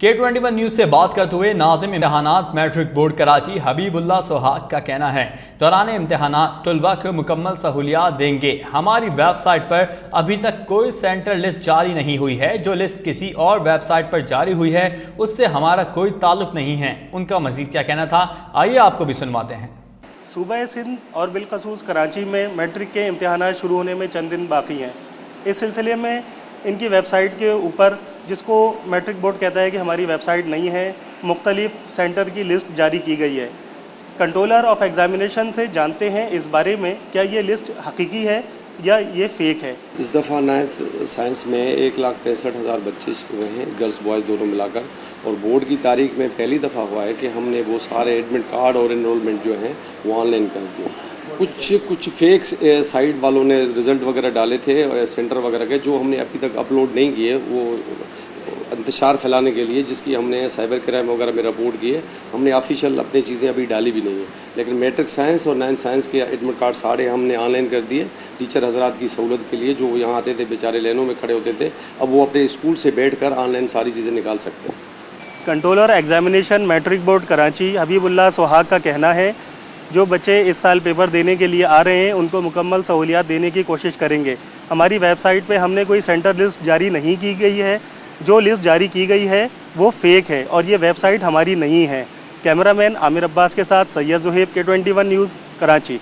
K21 news से बात करते हुए नाज़िम इम्तिहानात मैट्रिक बोर्ड कराची हबीबुल्लाह सोहाग का कहना है, दौरान इम्तिहानात तलबा को मुकम्मल सहूलियात देंगे। हमारी वेबसाइट पर अभी तक कोई सेंटर लिस्ट जारी नहीं हुई है। जो लिस्ट किसी और वेबसाइट पर जारी हुई है उससे हमारा कोई ताल्लुक नहीं है। उनका मज़ीद क्या कहना था, आइए आपको भी सुनवाते हैं। सूबा सिंध और बिलखसूस कराची में मैट्रिक के इम्तिहानात शुरू होने में चंद दिन बाकी हैं। इस सिलसिले में इनकी वेबसाइट के ऊपर, जिसको मैट्रिक बोर्ड कहता है कि हमारी वेबसाइट नहीं है, मुख्तलिफ सेंटर की लिस्ट जारी की गई है। कंट्रोलर ऑफ एग्जामिनेशन से जानते हैं इस बारे में, क्या ये लिस्ट हकीकी है या ये फेक है। इस दफ़ा 9th साइंस में 1,65,000 बच्चे हुए हैं, गर्ल्स बॉयज़ दोनों मिलाकर, और बोर्ड की तारीख में पहली दफ़ा हुआ है कि हमने वो सारे एडमिट कार्ड और इनरोलमेंट जो हैं वो ऑनलाइन कर दिए। कुछ फेक साइट वालों ने रिज़ल्ट वगैरह डाले थे सेंटर वगैरह के, जो हमने अभी तक अपलोड नहीं किए, वो इंतशार फैलाने के लिए, जिसकी हमने साइबर क्राइम वगैरह में रिपोर्ट की है। हमने ऑफिशियल अपनी चीज़ें अभी डाली भी नहीं है, लेकिन मैट्रिक साइंस और 9th साइंस के एडमिट कार्ड सारे हमने ऑनलाइन कर दिए टीचर हजरात की सहूलत के लिए। जो यहाँ आते थे बेचारे लाइनों में खड़े होते थे, अब वो अपने स्कूल से बैठ कर ऑनलाइन सारी चीज़ें निकाल सकते हैं। Controller examination matric board Karachi Habibullah Sohag का कहना है, जो बच्चे इस साल पेपर देने के लिए आ रहे हैं उनको मुकम्मल सहूलियात देने की कोशिश करेंगे। हमारी वेबसाइट पे हमने कोई सेंटर लिस्ट जारी नहीं की गई है। जो लिस्ट जारी की गई है वो फेक है और ये वेबसाइट हमारी नहीं है। कैमरामैन आमिर अब्बास के साथ सैयद ज़ुहैब, K21 न्यूज़, कराची।